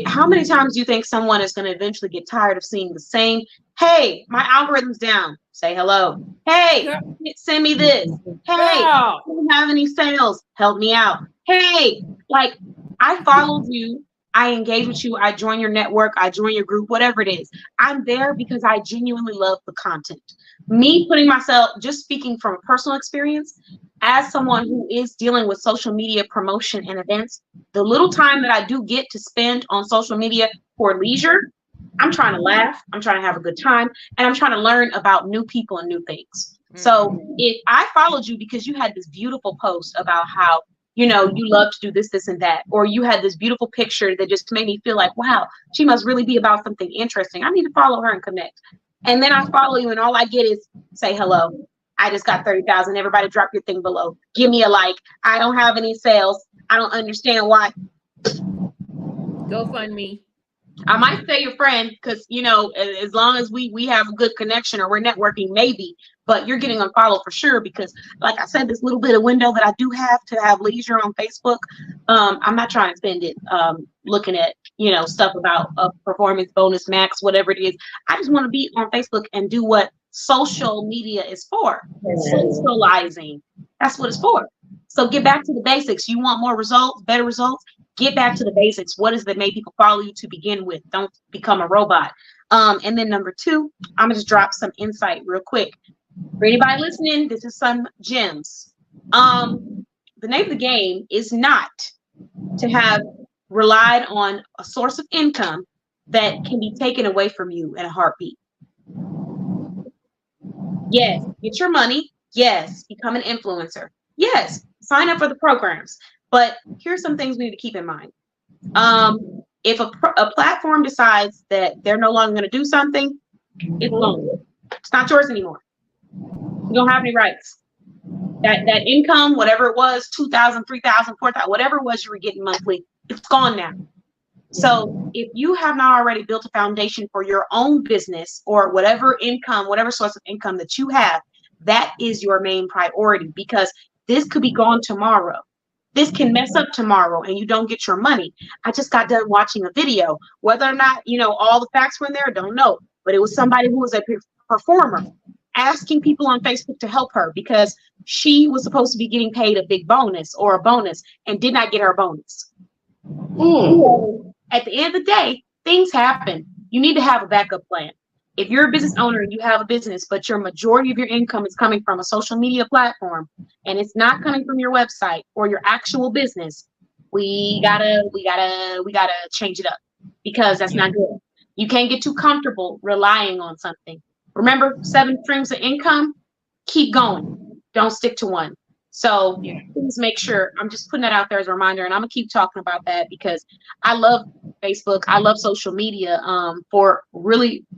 A: how many times do you think someone is going to eventually get tired of seeing the same? Hey, my algorithm's down. Say hello. Hey, send me this. Hey, do you have any sales? Help me out. Hey, like, I followed you. I engage with you. I join your network. I join your group, whatever it is. I'm there because I genuinely love the content. Me putting myself, just speaking from personal experience, as someone who is dealing with social media promotion and events, the little time that I do get to spend on social media for leisure, I'm trying to laugh, I'm trying to have a good time, and I'm trying to learn about new people and new things. So if I followed you because you had this beautiful post about how, you know, you love to do this, this, and that, or you had this beautiful picture that just made me feel like, wow, she must really be about something interesting. I need to follow her and connect. And then I follow you, and all I get is say hello. I just got 30,000. Everybody drop your thing below. Give me a like. I don't have any sales. I don't understand why.
C: Go fund me.
A: I might stay your friend because, you know, as long as we have a good connection or we're networking, maybe. But you're getting unfollowed for sure because, like I said, this little bit of window that I do have to have leisure on Facebook, I'm not trying to spend it looking at, stuff about performance bonus max, whatever it is. I just want to be on Facebook and do what social media is for. Socializing. That's what it's for. So get back to the basics. You want more results, better results? Get back to the basics. What is that made people follow you to begin with? Don't become a robot. And then number 2, I'm gonna just drop some insight real quick. For anybody listening, this is some gems. The name of the game is not to have relied on a source of income that can be taken away from you in a heartbeat. Yes, get your money. Yes, become an influencer. Yes, sign up for the programs. But here's some things we need to keep in mind. If a platform decides that they're no longer going to do something, it's gone. It's not yours anymore. You don't have any rights. That income, whatever it was, 2,000, 3,000, 4,000, whatever it was you were getting monthly, it's gone now. So if you have not already built a foundation for your own business or whatever income, whatever source of income that you have, that is your main priority, because this could be gone tomorrow. This can mess up tomorrow and you don't get your money. I just got done watching a video. Whether or not, all the facts were in there, I don't know. But it was somebody who was a performer asking people on Facebook to help her because she was supposed to be getting paid a big bonus or a bonus and did not get her bonus. So at the end of the day, things happen. You need to have a backup plan. If you're a business owner and you have a business, but your majority of your income is coming from a social media platform and it's not coming from your website or your actual business, we gotta change it up, because that's not good. You can't get too comfortable relying on something. Remember, 7 streams of income, keep going. Don't stick to one. So please make sure, I'm just putting that out there as a reminder, and I'm gonna keep talking about that because I love Facebook. I love social media for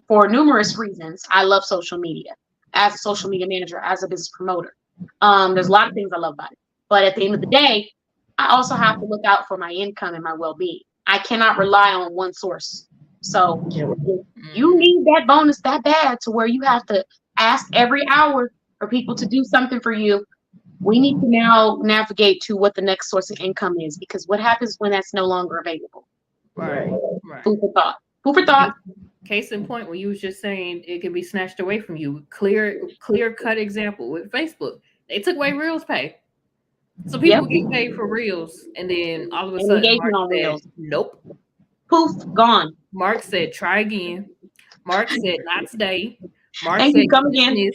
A: numerous reasons. I love social media as a social media manager, as a business promoter. There's a lot of things I love about it. But at the end of the day, I also have to look out for my income and my well-being. I cannot rely on one source. So you need that bonus that bad to where you have to ask every hour for people to do something for you. We need to now navigate to what the next source of income is, because what happens when that's no longer available?
C: Right.
A: Food for thought. Food for thought.
C: Case in point, when you was just saying it can be snatched away from you. Clear cut example with Facebook. They took away Reels pay. So people get paid for Reels, and then all of a sudden Mark said, nope.
A: Poof, gone.
C: Mark said, try again. Mark said, not today. Mark
A: Thank
C: said,
A: you, come again.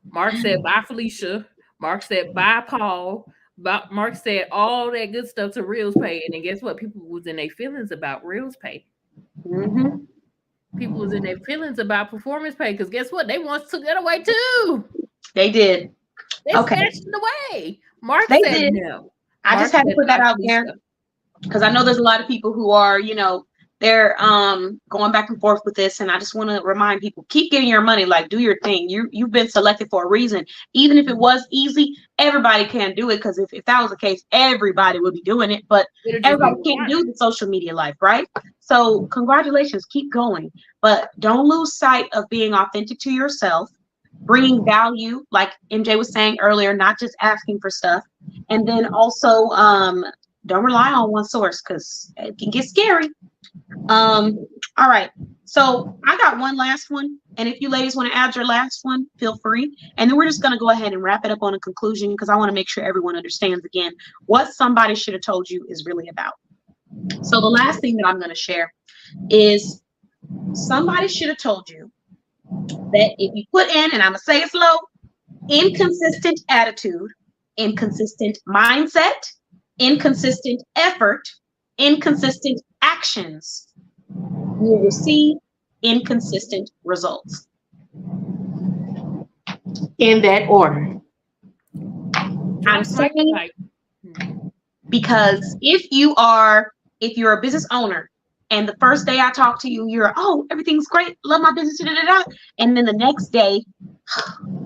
C: Mark said, bye, Felicia. Mark said, bye, Paul. Mark said all that good stuff to Reels pay. And then guess what? People was in their feelings about Reels pay.
A: Mm-hmm.
C: People was in their feelings about performance pay, because guess what? They once took that away too.
A: They did.
C: They snatched it away. Mark
A: they
C: said
A: did.
C: no.
A: I
C: Mark
A: just had to put that out there because I know there's a lot of people who are, they're going back and forth with this, and I just want to remind people, keep getting your money. Like, do your thing. You've been selected for a reason. Even if it was easy, everybody can do it, because if that was the case, everybody would be doing it, but everybody can't do the social media life, right? So congratulations, keep going, but don't lose sight of being authentic to yourself, bringing value, like MJ was saying earlier, not just asking for stuff. And then also don't rely on one source, because it can get scary. All right, so I got one last one, and if you ladies want to add your last one, feel free, and then we're just going to go ahead and wrap it up on a conclusion, because I want to make sure everyone understands again what somebody should have told you is really about. So the last thing that I'm going to share is somebody should have told you that if you put in, and I'm going to say it slow, inconsistent attitude, inconsistent mindset, inconsistent effort, inconsistent actions, you will receive inconsistent results.
B: In that order.
A: I'm saying, because if you're a business owner and the first day I talk to you, you're, oh, everything's great, love my business, and then the next day,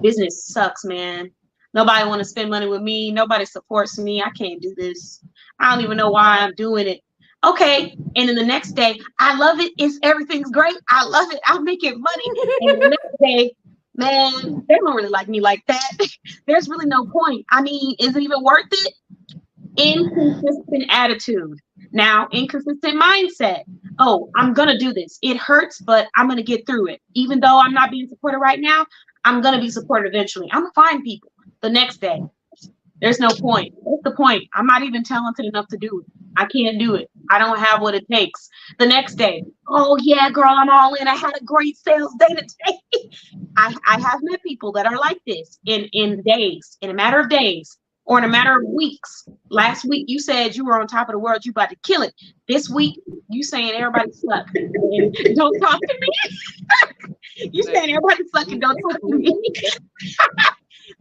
A: business sucks, man. Nobody want to spend money with me. Nobody supports me. I can't do this. I don't even know why I'm doing it. Okay, and then the next day, I love it. Everything's great. I love it. I'm making money. And the next day, man, they don't really like me like that. There's really no point. I mean, is it even worth it? Inconsistent attitude. Now, inconsistent mindset. Oh, I'm going to do this. It hurts, but I'm going to get through it. Even though I'm not being supported right now, I'm going to be supported eventually. I'm going to find people the next day. There's no point. What's the point? I'm not even talented enough to do it. I can't do it. I don't have what it takes. The next day, oh yeah, girl, I'm all in. I had a great sales day today. I have met people that are like this in days, in a matter of days, or in a matter of weeks. Last week you said you were on top of the world, you about to kill it. This week you saying everybody suck. Don't talk to me. You saying everybody suck and don't talk to me.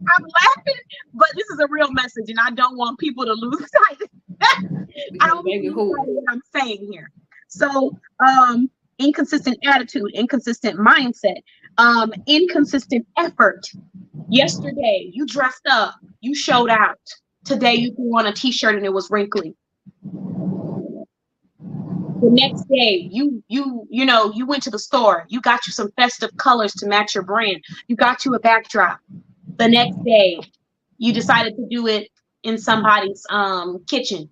A: I'm laughing, but this is a real message, and I don't want people to lose sight. I don't want people to lose sight of what I'm saying here. So, inconsistent attitude, inconsistent mindset, inconsistent effort. Yesterday, you dressed up, you showed out. Today, you threw on a t-shirt and it was wrinkly. The next day, you went to the store. You got you some festive colors to match your brand. You got you a backdrop. The next day, you decided to do it in somebody's kitchen.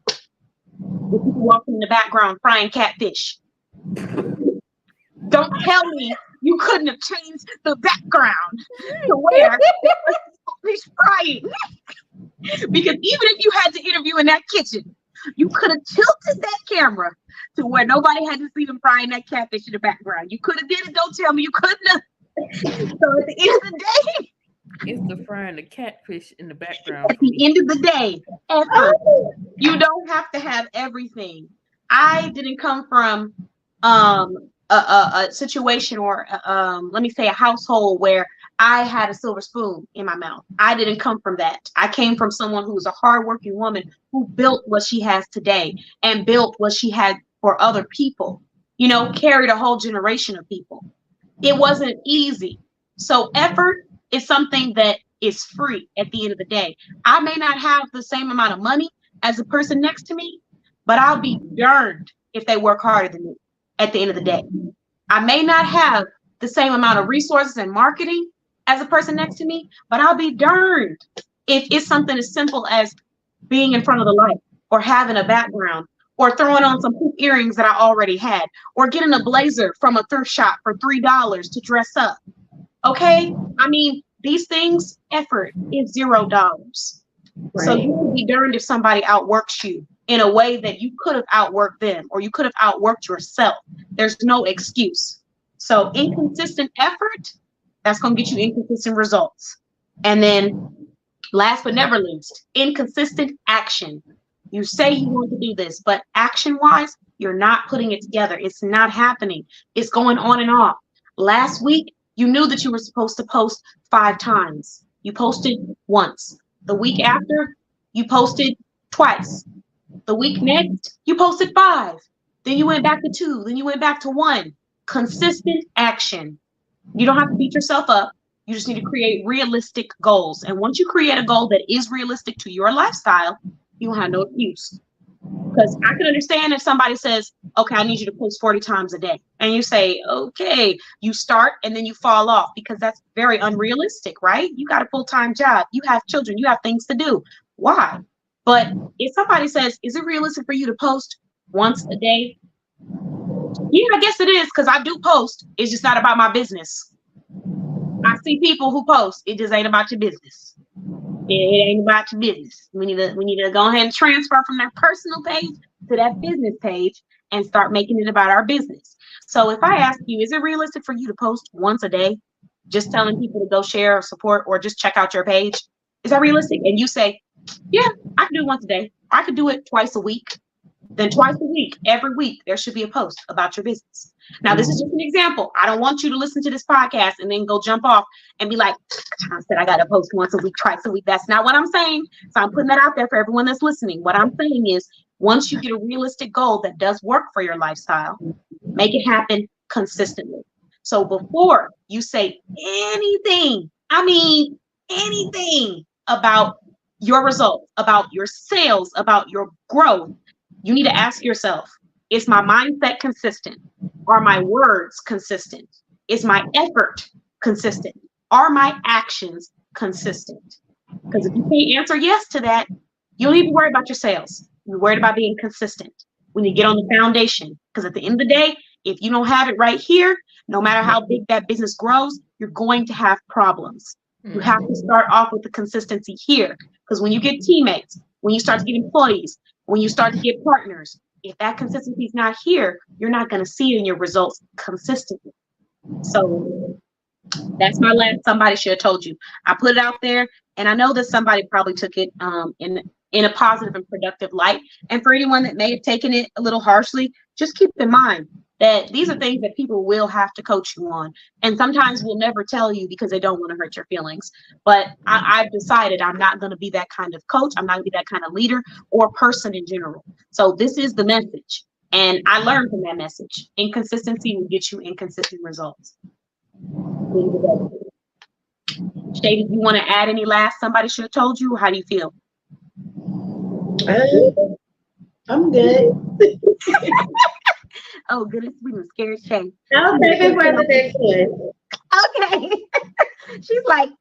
A: With people walking in the background frying catfish. Don't tell me you couldn't have changed the background to where fish frying. Because even if you had to interview in that kitchen, you could have tilted that camera to where nobody had to see them frying that catfish in the background. You could have did it. Don't tell me you couldn't have. So at the end of the day,
C: it's the frying the catfish in the background.
A: At the end of the day, effort. You don't have to have everything. I didn't come from a situation or let me say a household where I had a silver spoon in my mouth. I didn't come from that. I came from someone who was a hardworking woman who built what she has today and built what she had for other people. Carried a whole generation of people. It wasn't easy. So effort is something that is free at the end of the day. I may not have the same amount of money as the person next to me, but I'll be darned if they work harder than me at the end of the day. I may not have the same amount of resources and marketing as a person next to me, but I'll be darned if it's something as simple as being in front of the light or having a background or throwing on some hoop earrings that I already had or getting a blazer from a thrift shop for $3 to dress up. Okay, I mean, these things, effort is $0. Right. So you would be darned if somebody outworks you in a way that you could have outworked them or you could have outworked yourself. There's no excuse. So inconsistent effort, that's going to get you inconsistent results. And then last but never least, inconsistent action. You say you want to do this, but action-wise, you're not putting it together. It's not happening. It's going on and off. Last week, you knew that you were supposed to post 5 times. You posted once. The week after, you posted twice. The week next, you posted 5. Then you went back to 2. Then you went back to 1. Consistent action. You don't have to beat yourself up. You just need to create realistic goals. And once you create a goal that is realistic to your lifestyle, you don't have no excuse. Because I can understand if somebody says, okay, I need you to post 40 times a day. And you say, okay, you start and then you fall off because that's very unrealistic, right? You got a full-time job. You have children. You have things to do. Why? But if somebody says, is it realistic for you to post once a day? Yeah, I guess it is because I do post. It's just not about my business. I see people who post. It just ain't about your business. It ain't about your business. We need to go ahead and transfer from that personal page to that business page and start making it about our business. So if I ask you, is it realistic for you to post once a day, just telling people to go share or support or just check out your page? Is that realistic? And you say, yeah, I can do it once a day. I could do it twice a week. Then twice a week, every week, there should be a post about your business. Now, this is just an example. I don't want you to listen to this podcast and then go jump off and be like, I said I got to post once a week, twice a week. That's not what I'm saying. So I'm putting that out there for everyone that's listening. What I'm saying is once you get a realistic goal that does work for your lifestyle, make it happen consistently. So before you say anything, I mean anything about your results, about your sales, about your growth, you need to ask yourself, is my mindset consistent? Are my words consistent? Is my effort consistent? Are my actions consistent? Because if you can't answer yes to that, You don't even worry about your sales. You're worried about being consistent when you get on the foundation. Because at the end of the day, if you don't have it right here, no matter how big that business grows, you're going to have problems. You have to start off with the consistency here. Because when you get teammates, when you start to get employees, when you start to get partners, if that consistency is not here, you're not going to see it in your results consistently. So that's my last somebody should have told you. I put it out there, and I know that somebody probably took it in a positive and productive light. And for anyone that may have taken it a little harshly, just keep in mind that these are things that people will have to coach you on. And sometimes we'll never tell you because they don't want to hurt your feelings. But I've decided I'm not going to be that kind of coach. I'm not going to be that kind of leader or person in general. So this is the message. And I learned from that message. Inconsistency will get you inconsistent results. Shay, do you want to add any last somebody should have told you? How do you feel?
B: I'm good.
A: Oh, goodness, we were scared Shay.
B: I'll take it for the next one.
A: Okay. She's like,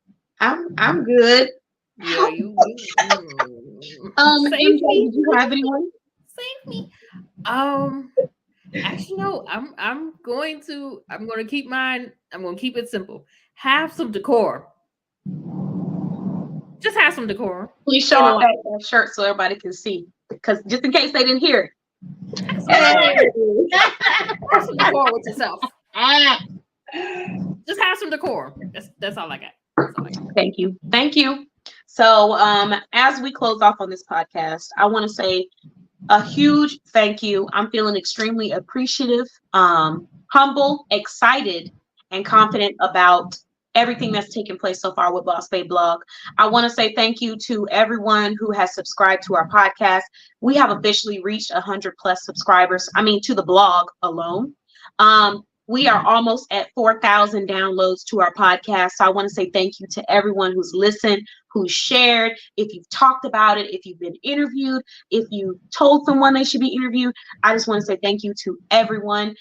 A: I'm good.
C: Yeah, you.
A: MJ, did you have anyone?
C: Save me. Actually, no. I'm going to keep mine. I'm going to keep it simple. Have some decor. Just have some decor.
A: Please show off that shirt so everybody can see. Because just in case they didn't hear it.
C: Have some decor with yourself. Just have some decor. That's all I got.
A: Thank you. So as we close off on this podcast, I want to say a huge thank you. I'm feeling extremely appreciative, humble, excited, and confident about everything that's taken place so far with Boss Babe Blog. I want to say thank you to everyone who has subscribed to our podcast. We have officially reached 100+ subscribers. I mean, to the blog alone. We are almost at 4,000 downloads to our podcast. So I want to say thank you to everyone who's listened, who's shared. If you've talked about it, if you've been interviewed, if you told someone they should be interviewed, I just want to say thank you to everyone.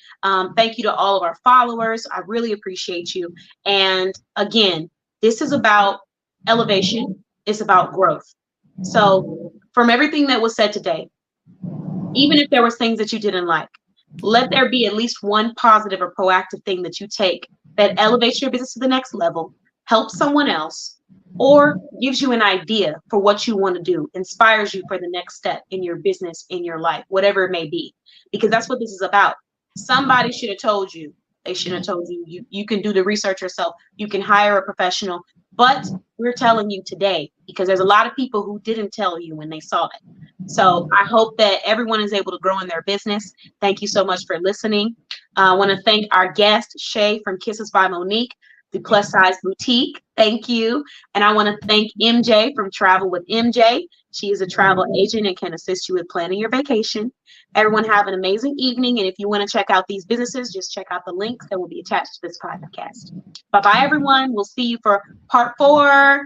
A: Thank you to all of our followers. I really appreciate you. And again, this is about elevation. It's about growth. So from everything that was said today, even if there was things that you didn't like, let there be at least one positive or proactive thing that you take that elevates your business to the next level, helps someone else, or gives you an idea for what you want to do, inspires you for the next step in your business, in your life, whatever it may be. Because that's what this is about. Somebody should have told you. They should have told you. You can do the research yourself. You can hire a professional. But we're telling you today because there's a lot of people who didn't tell you when they saw it. So I hope that everyone is able to grow in their business. Thank you so much for listening. I want to thank our guest, Shay from Kisses by Monique, the Plus Size Boutique. Thank you. And I want to thank MJ from Travel with MJ. She is a travel agent and can assist you with planning your vacation. Everyone have an amazing evening. And if you want to check out these businesses, just check out the links that will be attached to this podcast. Bye-bye, everyone. We'll see you for part 4.